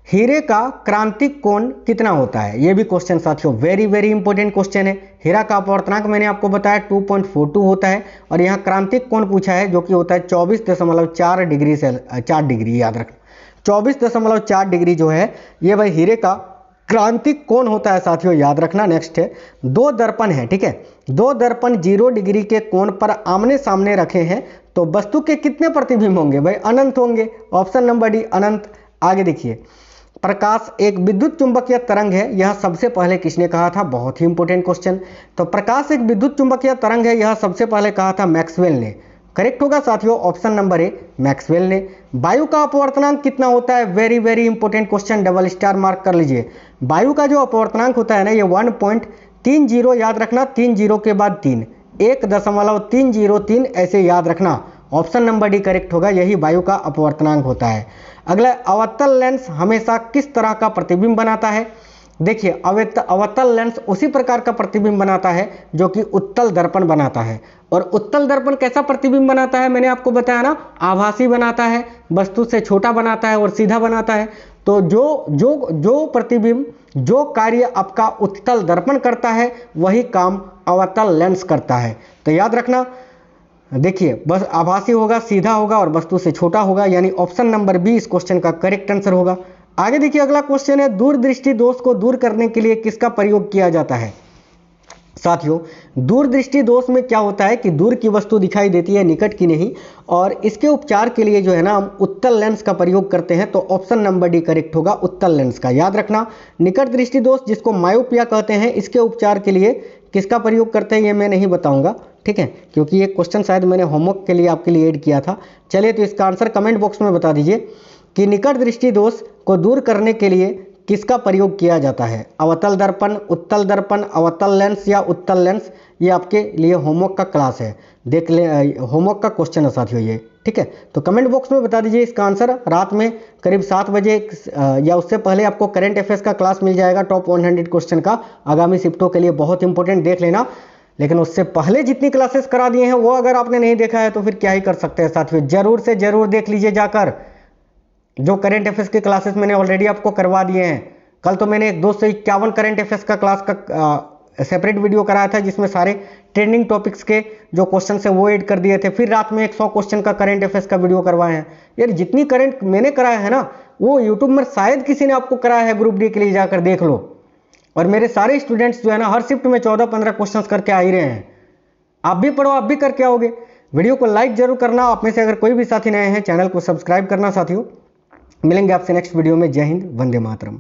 हीरे का क्रांतिक कोण कितना होता है? यह भी क्वेश्चन साथियों वेरी वेरी इंपॉर्टेंट क्वेश्चन है। हीरा का अपवर्तनांक मैंने आपको बताया 2.42 होता है और यहाँ क्रांतिक कोण पूछा है जो कि होता है 24.4 डिग्री से 4 डिग्री, याद रखना 24.4 डिग्री जो है ये भाई हीरे का क्रांतिक कोण होता है साथियों, याद रखना। नेक्स्ट है, दो दर्पण है, ठीक है, दो दर्पण 0 डिग्री के कोण पर आमने सामने रखे हैं तो वस्तु के कितने प्रतिबिंब होंगे? भाई अनंत होंगे। ऑप्शन नंबर डी अनंत। आगे देखिए, प्रकाश एक विद्युत चुंबकीय तरंग है, यह सबसे पहले किसने कहा था? बहुत ही इंपॉर्टेंट क्वेश्चन। तो प्रकाश एक विद्युत चुंबकीय तरंग है, यह सबसे पहले कहा था मैक्सवेल ने। करेक्ट होगा साथियों ऑप्शन नंबर ए, मैक्सवेल ने। वायु का अपवर्तनांक कितना होता है? Very very important question, double star mark कर लीजिए। वायु का जो अपवर्तनांक होता है ना, ये 1.30, याद रखना, 30 के बाद 3, 1.303 ऐसे याद रखना। ऑप्शन नंबर डी करेक्ट होगा, यही वायु का अपवर्तनांक होता है। अगला, अवतल लेंस हमेशा किस तरह का प्रतिबिंब बनाता है? देखिए अवतल लेंस उसी प्रकार का प्रतिबिंब बनाता है जो कि उत्तल दर्पण बनाता है। और उत्तल दर्पण कैसा प्रतिबिंब बनाता है? मैंने आपको बताया ना, आभासी बनाता है, वस्तु से छोटा बनाता है और सीधा बनाता है। तो जो प्रतिबिंब, जो कार्य आपका उत्तल दर्पण करता है वही काम अवतल लेंस करता है। तो याद रखना, देखिए बस आभासी होगा, सीधा होगा और वस्तु से छोटा होगा, यानी ऑप्शन नंबर बी इस क्वेश्चन का करेक्ट आंसर होगा। आगे देखिए, अगला क्वेश्चन है, दूरदृष्टि दोष को दूर करने के लिए किसका प्रयोग किया जाता है? साथियों दूरदृष्टि दोष में क्या होता है कि दूर की वस्तु दिखाई देती है, निकट की नहीं, और इसके उपचार के लिए जो है ना हम उत्तल लेंस का प्रयोग करते हैं। तो ऑप्शन नंबर डी करेक्ट होगा, उत्तल लेंस का। याद रखना, निकट दृष्टि दोष जिसको मायोपिया कहते हैं, इसके उपचार के लिए किसका प्रयोग करते हैं ये मैं नहीं बताऊंगा, ठीक है, क्योंकि ये क्वेश्चन शायद मैंने होमवर्क के लिए आपके लिए ऐड किया था। चलिए तो इसका आंसर कमेंट बॉक्स में बता दीजिए कि निकट दृष्टि दोष को दूर करने के लिए किसका प्रयोग किया जाता है? अवतल दर्पण, उत्तल दर्पण, अवतल लेंस या उत्तल लेंस? ये आपके लिए होमवर्क का क्लास है, देख ले, होमवर्क का क्वेश्चन है साथियों ये, ठीक है। तो कमेंट बॉक्स में बता दीजिए इसका आंसर। रात में करीब 7 बजे या उससे पहले आपको करंट अफेयर्स का क्लास मिल जाएगा, टॉप 100 क्वेश्चन का, आगामी शिफ्टों के लिए बहुत इंपॉर्टेंट, देख लेना। लेकिन उससे पहले जितनी क्लासेस करा दिए हैं वो अगर आपने नहीं देखा है तो फिर क्या ही कर सकते हैं साथियों, जरूर से जरूर देख लीजिए जाकर। जो करंट अफेयर्स के क्लासेस मैंने ऑलरेडी आपको करवा दिए हैं। कल तो मैंने 251 करंट अफेयर्स का क्लास का सेपरेट वीडियो कराया था जिसमें सारे ट्रेंडिंग टॉपिक्स के जो क्वेश्चन है वो ऐड कर दिए थे। फिर रात में 100 क्वेश्चन का करंट अफेयर्स का वीडियो करवाए हैं। यार जितनी करंट मैंने कराया है ना वो यूट्यूब में शायद किसी ने आपको कराया है, ग्रुप डी के लिए जाकर देख लो। और मेरे सारे स्टूडेंट्स जो है ना हर शिफ्ट में 14-15 क्वेश्चन करके आ ही रहे हैं। आप भी पढ़ो, आप भी करके आओगे। वीडियो को लाइक जरूर करना। आप में से अगर कोई भी साथी नए हैं चैनल को सब्सक्राइब करना साथियों। मिलेंगे आपसे नेक्स्ट वीडियो में। जय हिंद, वंदे मातरम।